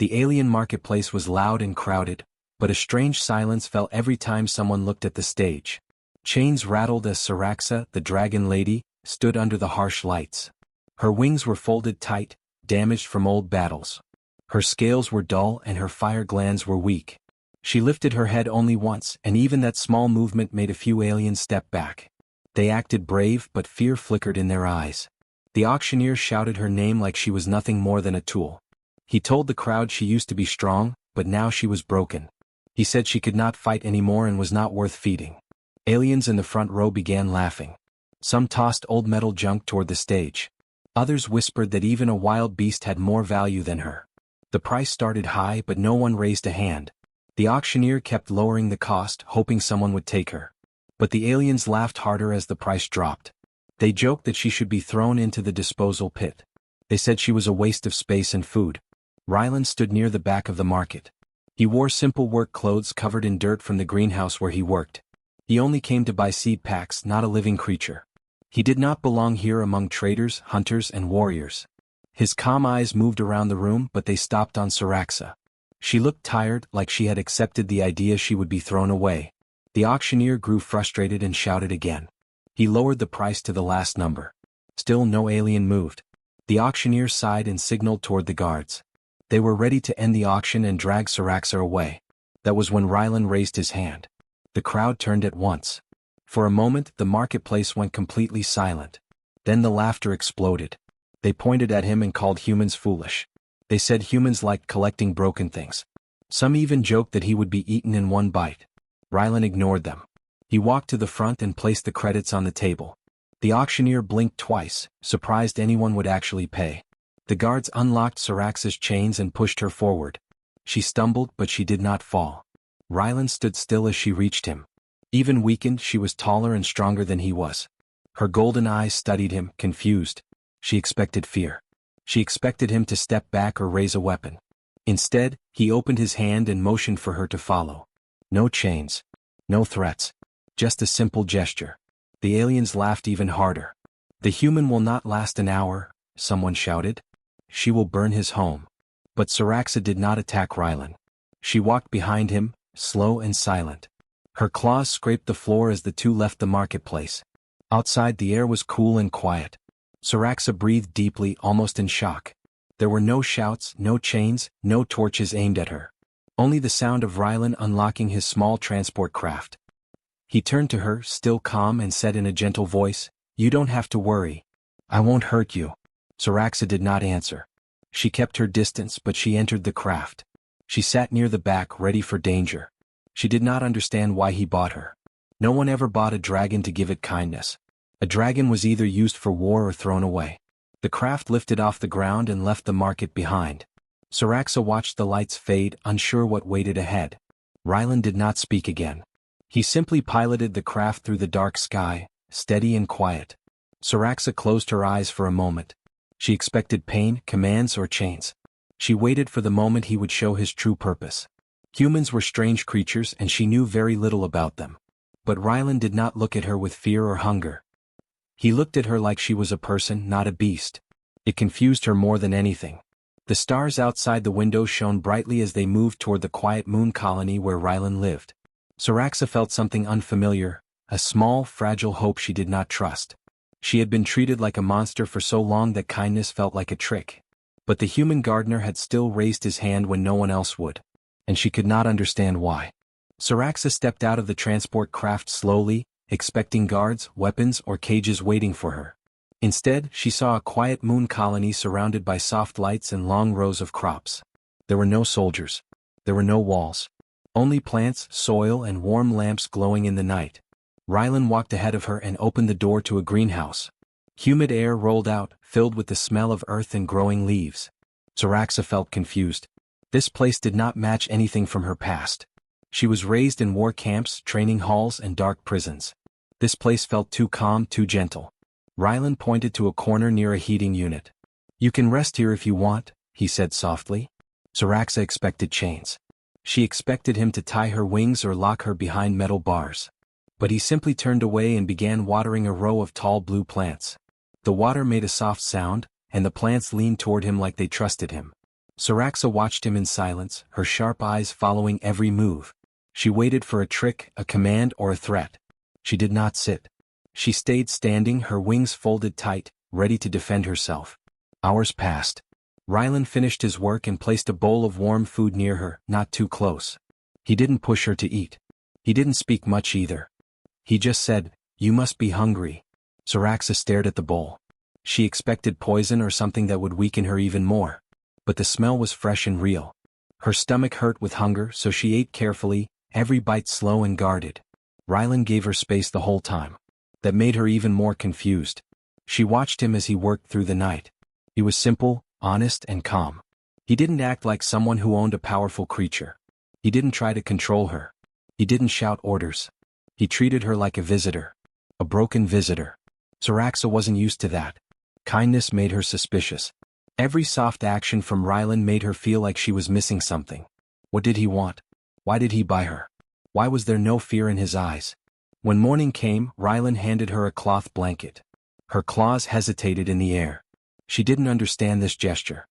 The alien marketplace was loud and crowded, but a strange silence fell every time someone looked at the stage. Chains rattled as Syraxa, the dragon lady, stood under the harsh lights. Her wings were folded tight, damaged from old battles. Her scales were dull and her fire glands were weak. She lifted her head only once, and even that small movement made a few aliens step back. They acted brave, but fear flickered in their eyes. The auctioneer shouted her name like she was nothing more than a tool. He told the crowd she used to be strong, but now she was broken. He said she could not fight anymore and was not worth feeding. Aliens in the front row began laughing. Some tossed old metal junk toward the stage. Others whispered that even a wild beast had more value than her. The price started high, but no one raised a hand. The auctioneer kept lowering the cost, hoping someone would take her. But the aliens laughed harder as the price dropped. They joked that she should be thrown into the disposal pit. They said she was a waste of space and food. Rylan stood near the back of the market. He wore simple work clothes covered in dirt from the greenhouse where he worked. He only came to buy seed packs, not a living creature. He did not belong here among traders, hunters, and warriors. His calm eyes moved around the room, but they stopped on Syraxa. She looked tired, like she had accepted the idea she would be thrown away. The auctioneer grew frustrated and shouted again. He lowered the price to the last number. Still no alien moved. The auctioneer sighed and signaled toward the guards. They were ready to end the auction and drag Syraxa away. That was when Rylan raised his hand. The crowd turned at once. For a moment, the marketplace went completely silent. Then the laughter exploded. They pointed at him and called humans foolish. They said humans liked collecting broken things. Some even joked that he would be eaten in one bite. Rylan ignored them. He walked to the front and placed the credits on the table. The auctioneer blinked twice, surprised anyone would actually pay. The guards unlocked Syraxa's chains and pushed her forward. She stumbled, but she did not fall. Rylan stood still as she reached him. Even weakened, she was taller and stronger than he was. Her golden eyes studied him, confused. She expected fear. She expected him to step back or raise a weapon. Instead, he opened his hand and motioned for her to follow. No chains. No threats. Just a simple gesture. The aliens laughed even harder. The human will not last an hour, someone shouted. She will burn his home. But Syraxa did not attack Rylan. She walked behind him, slow and silent. Her claws scraped the floor as the two left the marketplace. Outside, the air was cool and quiet. Syraxa breathed deeply, almost in shock. There were no shouts, no chains, no torches aimed at her. Only the sound of Rylan unlocking his small transport craft. He turned to her, still calm, and said in a gentle voice, "You don't have to worry. I won't hurt you." Syraxa did not answer. She kept her distance, but she entered the craft. She sat near the back, ready for danger. She did not understand why he bought her. No one ever bought a dragon to give it kindness. A dragon was either used for war or thrown away. The craft lifted off the ground and left the market behind. Syraxa watched the lights fade, unsure what waited ahead. Rylan did not speak again. He simply piloted the craft through the dark sky, steady and quiet. Syraxa closed her eyes for a moment. She expected pain, commands, or chains. She waited for the moment he would show his true purpose. Humans were strange creatures and she knew very little about them. But Rylan did not look at her with fear or hunger. He looked at her like she was a person, not a beast. It confused her more than anything. The stars outside the window shone brightly as they moved toward the quiet moon colony where Rylan lived. Syraxa felt something unfamiliar, a small, fragile hope she did not trust. She had been treated like a monster for so long that kindness felt like a trick. But the human gardener had still raised his hand when no one else would. And she could not understand why. Syraxa stepped out of the transport craft slowly, expecting guards, weapons, or cages waiting for her. Instead, she saw a quiet moon colony surrounded by soft lights and long rows of crops. There were no soldiers. There were no walls. Only plants, soil, and warm lamps glowing in the night. Rylan walked ahead of her and opened the door to a greenhouse. Humid air rolled out, filled with the smell of earth and growing leaves. Syraxa felt confused. This place did not match anything from her past. She was raised in war camps, training halls, and dark prisons. This place felt too calm, too gentle. Rylan pointed to a corner near a heating unit. "You can rest here if you want," he said softly. Syraxa expected chains. She expected him to tie her wings or lock her behind metal bars. But he simply turned away and began watering a row of tall blue plants. The water made a soft sound, and the plants leaned toward him like they trusted him. Saraxa watched him in silence, her sharp eyes following every move. She waited for a trick, a command, or a threat. She did not sit. She stayed standing, her wings folded tight, ready to defend herself. Hours passed. Rylan finished his work and placed a bowl of warm food near her, not too close. He didn't push her to eat. He didn't speak much either. He just said, "You must be hungry." Saraxa stared at the bowl. She expected poison or something that would weaken her even more. But the smell was fresh and real. Her stomach hurt with hunger, so she ate carefully, every bite slow and guarded. Rylan gave her space the whole time. That made her even more confused. She watched him as he worked through the night. He was simple, honest, and calm. He didn't act like someone who owned a powerful creature. He didn't try to control her. He didn't shout orders. He treated her like a visitor. A broken visitor. Saraxa wasn't used to that. Kindness made her suspicious. Every soft action from Rylan made her feel like she was missing something. What did he want? Why did he buy her? Why was there no fear in his eyes? When morning came, Rylan handed her a cloth blanket. Her claws hesitated in the air. She didn't understand this gesture.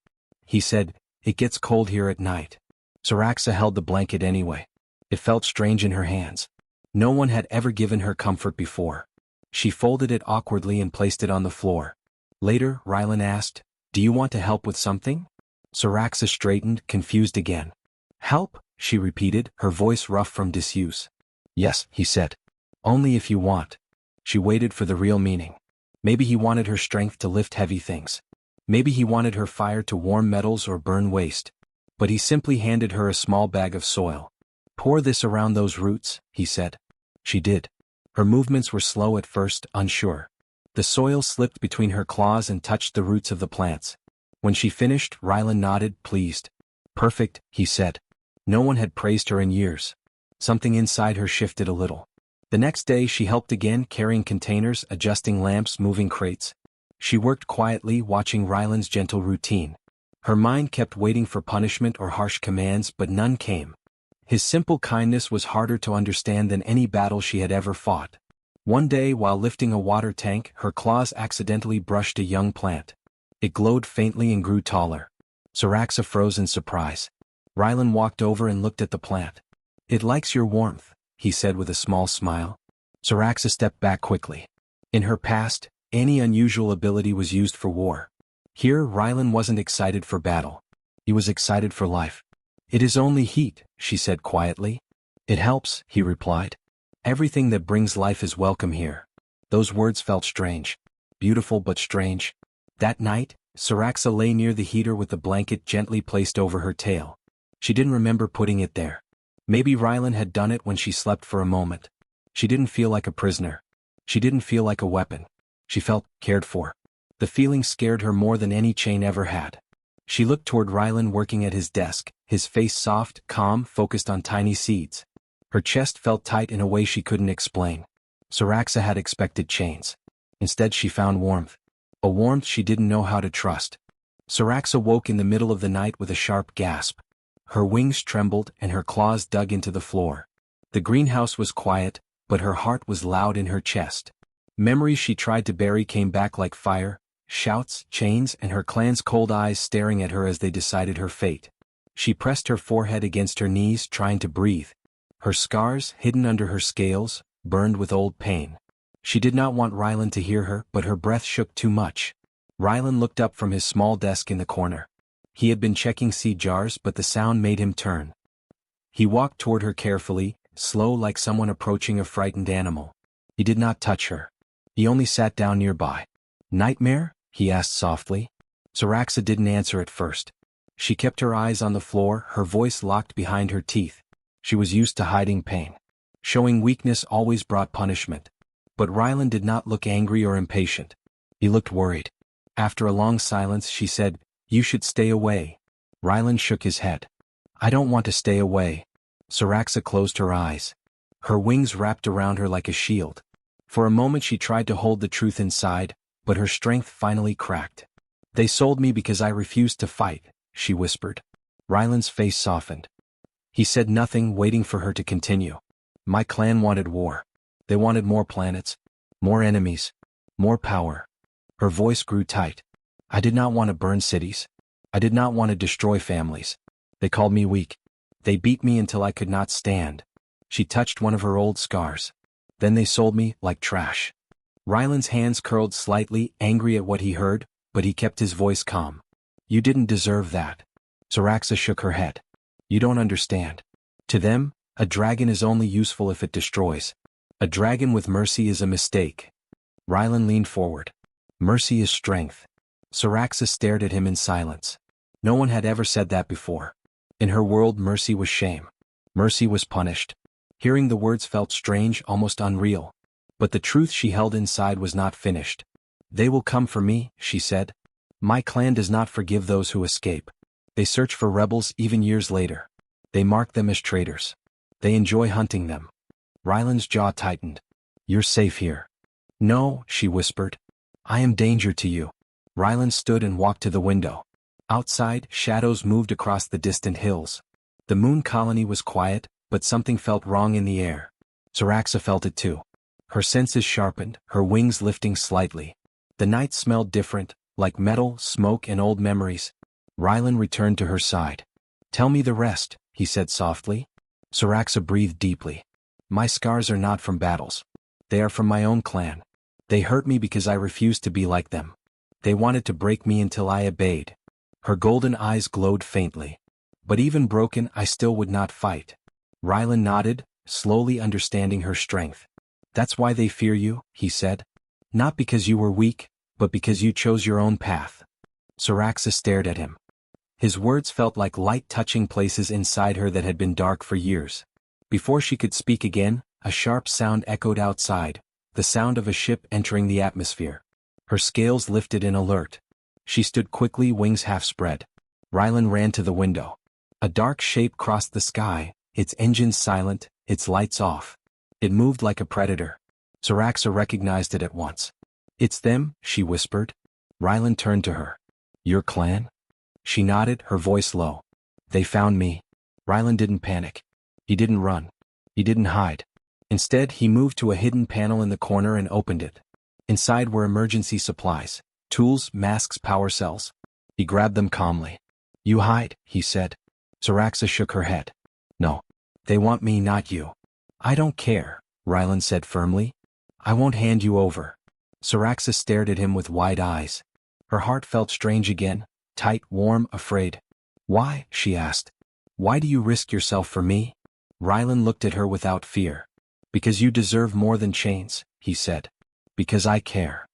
He said, "It gets cold here at night." Saraxa held the blanket anyway. It felt strange in her hands. No one had ever given her comfort before. She folded it awkwardly and placed it on the floor. Later, Rylan asked, "Do you want to help with something?" Saraxa straightened, confused again. "Help?" she repeated, her voice rough from disuse. "Yes," he said. "Only if you want." She waited for the real meaning. Maybe he wanted her strength to lift heavy things. Maybe he wanted her fire to warm metals or burn waste. But he simply handed her a small bag of soil. "Pour this around those roots," he said. She did. Her movements were slow at first, unsure. The soil slipped between her claws and touched the roots of the plants. When she finished, Rylan nodded, pleased. "Perfect," he said. No one had praised her in years. Something inside her shifted a little. The next day she helped again, carrying containers, adjusting lamps, moving crates. She worked quietly, watching Rylan's gentle routine. Her mind kept waiting for punishment or harsh commands, but none came. His simple kindness was harder to understand than any battle she had ever fought. One day, while lifting a water tank, her claws accidentally brushed a young plant. It glowed faintly and grew taller. Saraxa froze in surprise. Rylan walked over and looked at the plant. "It likes your warmth," he said with a small smile. Saraxa stepped back quickly. In her past, any unusual ability was used for war. Here, Rylan wasn't excited for battle. He was excited for life. "It is only heat," she said quietly. "It helps," he replied. "Everything that brings life is welcome here." Those words felt strange. Beautiful but strange. That night, Saraxa lay near the heater with the blanket gently placed over her tail. She didn't remember putting it there. Maybe Rylan had done it when she slept for a moment. She didn't feel like a prisoner. She didn't feel like a weapon. She felt cared for. The feeling scared her more than any chain ever had. She looked toward Rylan working at his desk, his face soft, calm, focused on tiny seeds. Her chest felt tight in a way she couldn't explain. Saraxa had expected chains. Instead she found warmth. A warmth she didn't know how to trust. Saraxa woke in the middle of the night with a sharp gasp. Her wings trembled and her claws dug into the floor. The greenhouse was quiet, but her heart was loud in her chest. Memories she tried to bury came back like fire, shouts, chains, and her clan's cold eyes staring at her as they decided her fate. She pressed her forehead against her knees, trying to breathe. Her scars, hidden under her scales, burned with old pain. She did not want Rylan to hear her, but her breath shook too much. Rylan looked up from his small desk in the corner. He had been checking seed jars, but the sound made him turn. He walked toward her carefully, slow like someone approaching a frightened animal. He did not touch her. He only sat down nearby. "Nightmare?" he asked softly. Saraxa didn't answer at first. She kept her eyes on the floor, her voice locked behind her teeth. She was used to hiding pain. Showing weakness always brought punishment. But Rylan did not look angry or impatient. He looked worried. After a long silence she said, "You should stay away." Rylan shook his head. "I don't want to stay away." Saraxa closed her eyes. Her wings wrapped around her like a shield. For a moment she tried to hold the truth inside, but her strength finally cracked. "They sold me because I refused to fight," she whispered. Rylan's face softened. He said nothing, waiting for her to continue. "My clan wanted war. They wanted more planets, more enemies, more power." Her voice grew tight. "I did not want to burn cities. I did not want to destroy families. They called me weak. They beat me until I could not stand. She touched one of her old scars. Then they sold me like trash. Ryland's hands curled slightly, angry at what he heard, but he kept his voice calm. You didn't deserve that. Saraxa shook her head. You don't understand. To them, a dragon is only useful if it destroys. A dragon with mercy is a mistake. Ryland leaned forward. Mercy is strength. Saraxa stared at him in silence. No one had ever said that before. In her world, mercy was shame. Mercy was punished. Hearing the words felt strange, almost unreal. But the truth she held inside was not finished. They will come for me, she said. My clan does not forgive those who escape. They search for rebels even years later. They mark them as traitors. They enjoy hunting them. Ryland's jaw tightened. You're safe here. No, she whispered. I am danger to you. Ryland stood and walked to the window. Outside, shadows moved across the distant hills. The moon colony was quiet, but something felt wrong in the air. Saraxa felt it too. Her senses sharpened, her wings lifting slightly. The night smelled different, like metal, smoke, and old memories. Ryland returned to her side. Tell me the rest, he said softly. Saraxa breathed deeply. My scars are not from battles. They are from my own clan. They hurt me because I refused to be like them. They wanted to break me until I obeyed. Her golden eyes glowed faintly. But even broken, I still would not fight. Ryland nodded, slowly understanding her strength. That's why they fear you, he said. Not because you were weak, but because you chose your own path. Saraxa stared at him. His words felt like light touching places inside her that had been dark for years. Before she could speak again, a sharp sound echoed outside, the sound of a ship entering the atmosphere. Her scales lifted in alert. She stood quickly, wings half spread. Ryland ran to the window. A dark shape crossed the sky, its engines silent, its lights off. It moved like a predator. Saraxa recognized it at once. It's them, she whispered. Ryland turned to her. Your clan? She nodded, her voice low. They found me. Ryland didn't panic. He didn't run. He didn't hide. Instead, he moved to a hidden panel in the corner and opened it. Inside were emergency supplies, tools, masks, power cells. He grabbed them calmly. You hide, he said. Saraxa shook her head. No. They want me, not you. I don't care, Ryland said firmly. I won't hand you over. Saraxa stared at him with wide eyes. Her heart felt strange again, tight, warm, afraid. Why? She asked. Why do you risk yourself for me? Ryland looked at her without fear. Because you deserve more than chains, he said. Because I care.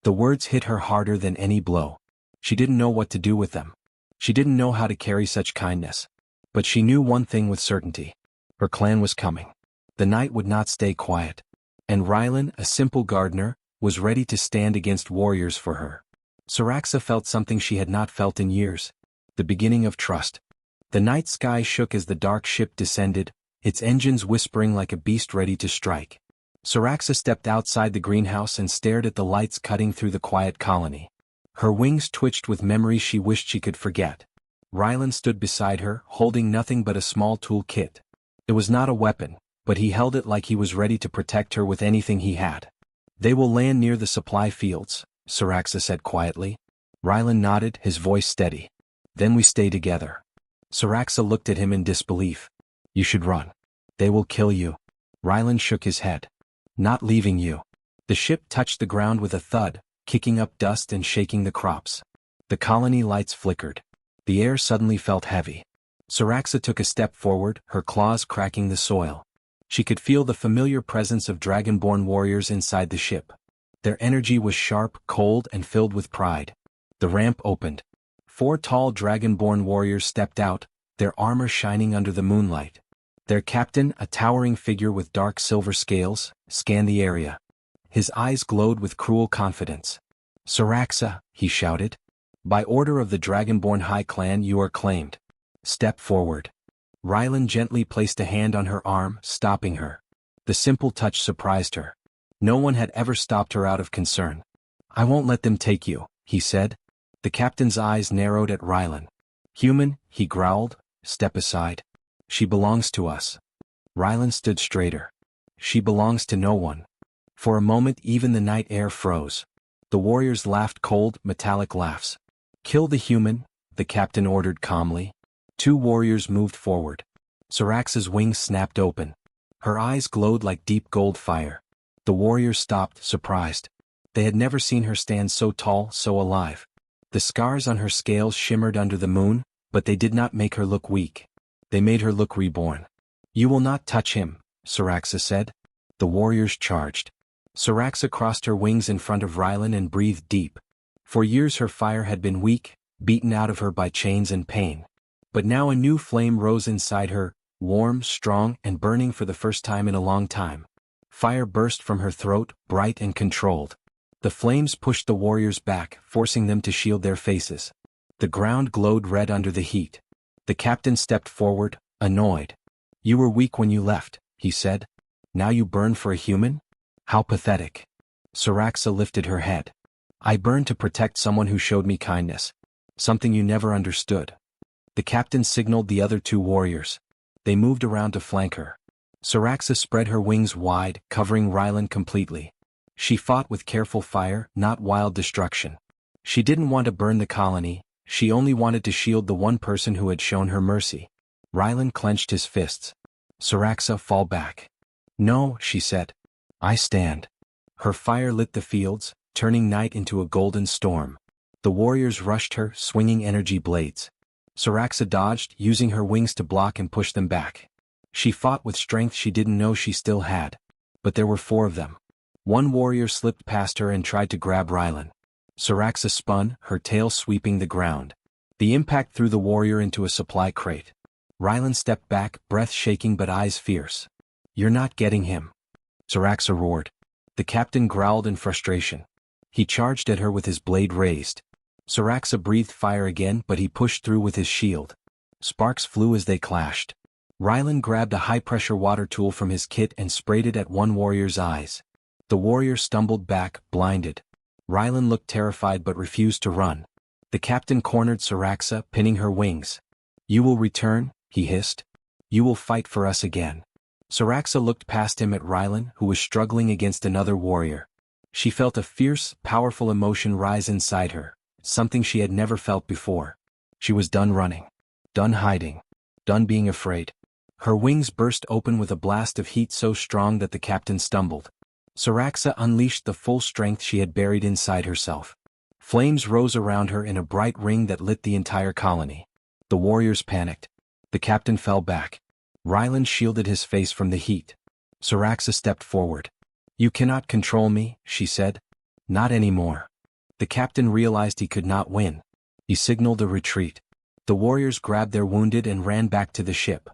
The words hit her harder than any blow. She didn't know what to do with them. She didn't know how to carry such kindness. But she knew one thing with certainty. Her clan was coming. The night would not stay quiet. And Ryland, a simple gardener, was ready to stand against warriors for her. Saraxa felt something she had not felt in years. The beginning of trust. The night sky shook as the dark ship descended, its engines whispering like a beast ready to strike. Saraxa stepped outside the greenhouse and stared at the lights cutting through the quiet colony. Her wings twitched with memories she wished she could forget. Ryland stood beside her, holding nothing but a small tool kit. It was not a weapon, but he held it like he was ready to protect her with anything he had. They will land near the supply fields, Saraxa said quietly. Ryland nodded, his voice steady. Then we stay together. Saraxa looked at him in disbelief. You should run. They will kill you. Ryland shook his head. Not leaving you. The ship touched the ground with a thud, kicking up dust and shaking the crops. The colony lights flickered. The air suddenly felt heavy. Saraxa took a step forward, her claws cracking the soil. She could feel the familiar presence of dragonborn warriors inside the ship. Their energy was sharp, cold, and filled with pride. The ramp opened. 4 tall dragonborn warriors stepped out, their armor shining under the moonlight. Their captain, a towering figure with dark silver scales, scanned the area. His eyes glowed with cruel confidence. Saraxa, he shouted. By order of the Dragonborn High Clan you are claimed. Step forward. Ryland gently placed a hand on her arm, stopping her. The simple touch surprised her. No one had ever stopped her out of concern. I won't let them take you, he said. The captain's eyes narrowed at Ryland. Human, he growled, step aside. She belongs to us. Ryland stood straighter. She belongs to no one. For a moment even the night air froze. The warriors laughed cold, metallic laughs. Kill the human, the captain ordered calmly. Two warriors moved forward. Syraxa's wings snapped open. Her eyes glowed like deep gold fire. The warriors stopped, surprised. They had never seen her stand so tall, so alive. The scars on her scales shimmered under the moon, but they did not make her look weak. They made her look reborn. "You will not touch him," Syraxa said. The warriors charged. Syraxa crossed her wings in front of Rylan and breathed deep. For years her fire had been weak, beaten out of her by chains and pain. But now a new flame rose inside her, warm, strong, and burning for the first time in a long time. Fire burst from her throat, bright and controlled. The flames pushed the warriors back, forcing them to shield their faces. The ground glowed red under the heat. The captain stepped forward, annoyed. "You were weak when you left," he said. "Now you burn for a human? How pathetic." Syraxa lifted her head. "I burned to protect someone who showed me kindness. Something you never understood." The captain signaled the other two warriors. They moved around to flank her. Syraxa spread her wings wide, covering Rylan completely. She fought with careful fire, not wild destruction. She didn't want to burn the colony, she only wanted to shield the one person who had shown her mercy. Rylan clenched his fists. "Syraxa, fall back." "No," she said. "I stand." Her fire lit the fields, turning night into a golden storm. The warriors rushed her, swinging energy blades. Syraxa dodged, using her wings to block and push them back. She fought with strength she didn't know she still had. But there were four of them. One warrior slipped past her and tried to grab Rylan. Syraxa spun, her tail sweeping the ground. The impact threw the warrior into a supply crate. Rylan stepped back, breath shaking but eyes fierce. "You're not getting him," Syraxa roared. The captain growled in frustration. He charged at her with his blade raised. Syraxa breathed fire again, but he pushed through with his shield. Sparks flew as they clashed. Rylan grabbed a high-pressure water tool from his kit and sprayed it at one warrior's eyes. The warrior stumbled back, blinded. Rylan looked terrified but refused to run. The captain cornered Syraxa, pinning her wings. "You will return," he hissed. "You will fight for us again." Syraxa looked past him at Rylan, who was struggling against another warrior. She felt a fierce, powerful emotion rise inside her, something she had never felt before. She was done running. Done hiding. Done being afraid. Her wings burst open with a blast of heat so strong that the captain stumbled. Syraxa unleashed the full strength she had buried inside herself. Flames rose around her in a bright ring that lit the entire colony. The warriors panicked. The captain fell back. Rylan shielded his face from the heat. Syraxa stepped forward. "You cannot control me," she said. "Not anymore." The captain realized he could not win. He signaled a retreat. The warriors grabbed their wounded and ran back to the ship.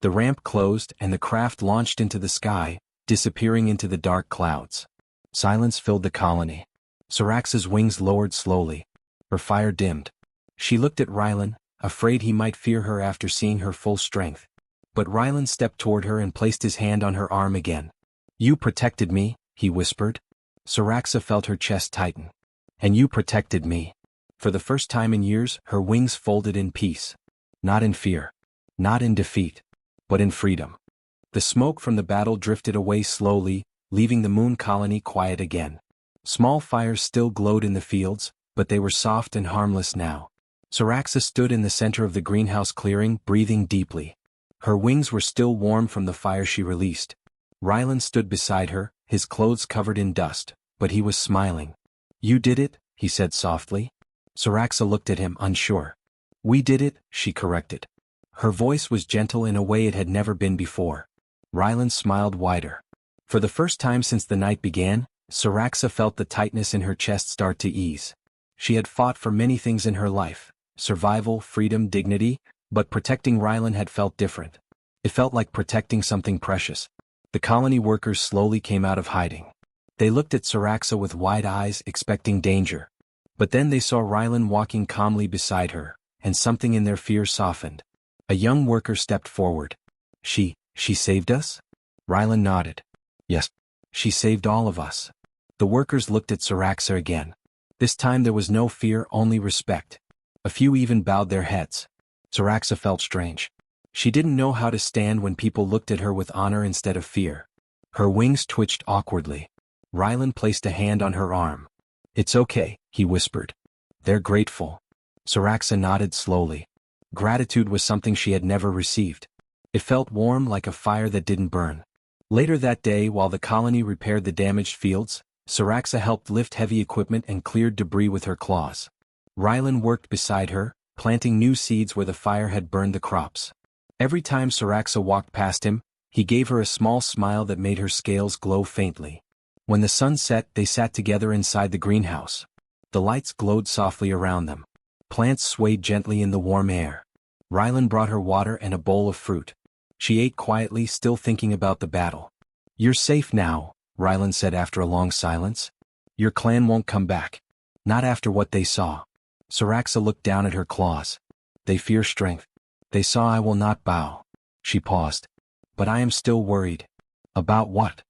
The ramp closed and the craft launched into the sky, disappearing into the dark clouds. Silence filled the colony. Syraxa's wings lowered slowly. Her fire dimmed. She looked at Rylan, afraid he might fear her after seeing her full strength. But Rylan stepped toward her and placed his hand on her arm again. "You protected me," he whispered. Syraxa felt her chest tighten. "And you protected me." For the first time in years, her wings folded in peace. Not in fear. Not in defeat. But in freedom. The smoke from the battle drifted away slowly, leaving the moon colony quiet again. Small fires still glowed in the fields, but they were soft and harmless now. Syraxa stood in the center of the greenhouse clearing, breathing deeply. Her wings were still warm from the fire she released. Rylan stood beside her, his clothes covered in dust, but he was smiling. "You did it," he said softly. Syraxa looked at him, unsure. "We did it," she corrected. Her voice was gentle in a way it had never been before. Rylan smiled wider. For the first time since the night began, Syraxa felt the tightness in her chest start to ease. She had fought for many things in her life: survival, freedom, dignity, but protecting Rylan had felt different. It felt like protecting something precious. The colony workers slowly came out of hiding. They looked at Syraxa with wide eyes, expecting danger. But then they saw Rylan walking calmly beside her, and something in their fear softened. A young worker stepped forward. She saved us?" Rylan nodded. "Yes. She saved all of us." The workers looked at Syraxa again. This time there was no fear, only respect. A few even bowed their heads. Syraxa felt strange. She didn't know how to stand when people looked at her with honor instead of fear. Her wings twitched awkwardly. Rylan placed a hand on her arm. "It's okay," he whispered. "They're grateful." Saraxa nodded slowly. Gratitude was something she had never received. It felt warm like a fire that didn't burn. Later that day, while the colony repaired the damaged fields, Saraxa helped lift heavy equipment and cleared debris with her claws. Rylan worked beside her, planting new seeds where the fire had burned the crops. Every time Saraxa walked past him, he gave her a small smile that made her scales glow faintly. When the sun set, they sat together inside the greenhouse. The lights glowed softly around them. Plants swayed gently in the warm air. Rylan brought her water and a bowl of fruit. She ate quietly, still thinking about the battle. "You're safe now," Rylan said after a long silence. "Your clan won't come back. Not after what they saw." Saraxa looked down at her claws. "They fear strength. They saw I will not bow." She paused. "But I am still worried." "About what?"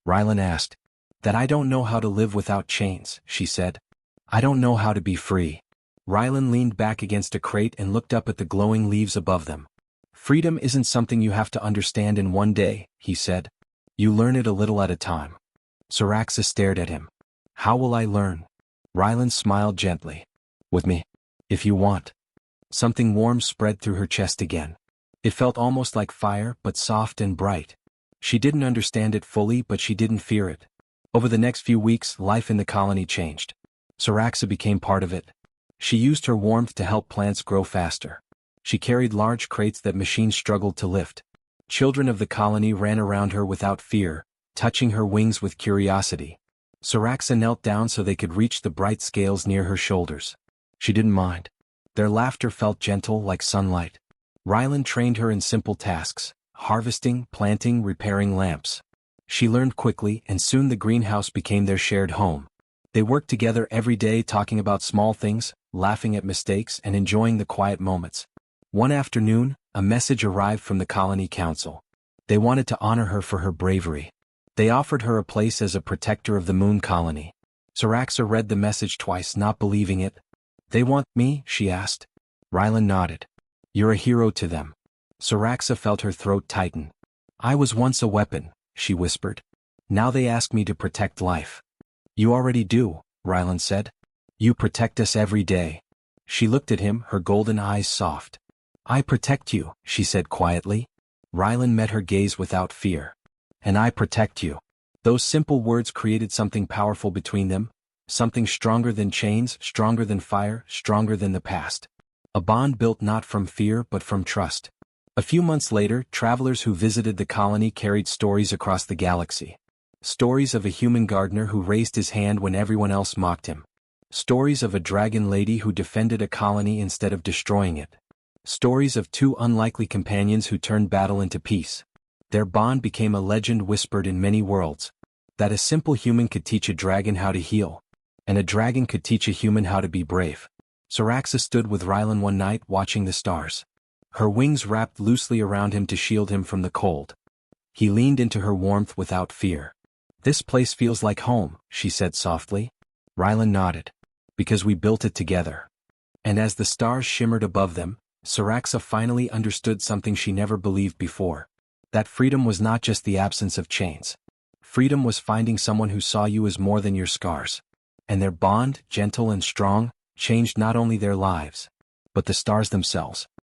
Rylan asked. "That I don't know how to live without chains," she said. "I don't know how to be free." Rylan leaned back against a crate and looked up at the glowing leaves above them. "Freedom isn't something you have to understand in one day," he said. "You learn it a little at a time." Saraxa stared at him. "How will I learn?" Rylan smiled gently. "With me. If you want." Something warm spread through her chest again. It felt almost like fire, but soft and bright. She didn't understand it fully, but she didn't fear it. Over the next few weeks, life in the colony changed. Saraxa became part of it. She used her warmth to help plants grow faster. She carried large crates that machines struggled to lift. Children of the colony ran around her without fear, touching her wings with curiosity. Saraxa knelt down so they could reach the bright scales near her shoulders. She didn't mind. Their laughter felt gentle like sunlight. Rylan trained her in simple tasks: harvesting, planting, repairing lamps. She learned quickly, and soon the greenhouse became their shared home. They worked together every day, talking about small things, laughing at mistakes, and enjoying the quiet moments. One afternoon, a message arrived from the colony council. They wanted to honor her for her bravery. They offered her a place as a protector of the moon colony. Saraxa read the message twice, not believing it. "They want me?" she asked. Rylan nodded. "You're a hero to them." Saraxa felt her throat tighten. "I was once a weapon," she whispered. "Now they ask me to protect life." "You already do," Rylan said. "You protect us every day." She looked at him, her golden eyes soft. "I protect you," she said quietly. Rylan met her gaze without fear. "And I protect you." Those simple words created something powerful between them, something stronger than chains, stronger than fire, stronger than the past. A bond built not from fear but from trust. A few months later, travelers who visited the colony carried stories across the galaxy. Stories of a human gardener who raised his hand when everyone else mocked him. Stories of a dragon lady who defended a colony instead of destroying it. Stories of two unlikely companions who turned battle into peace. Their bond became a legend whispered in many worlds. That a simple human could teach a dragon how to heal. And a dragon could teach a human how to be brave. Saraxa stood with Rylan one night watching the stars. Her wings wrapped loosely around him to shield him from the cold. He leaned into her warmth without fear. "This place feels like home," she said softly. Rylan nodded. "Because we built it together." And as the stars shimmered above them, Saraxa finally understood something she never believed before. That freedom was not just the absence of chains. Freedom was finding someone who saw you as more than your scars. And their bond, gentle and strong, changed not only their lives, but the stars themselves.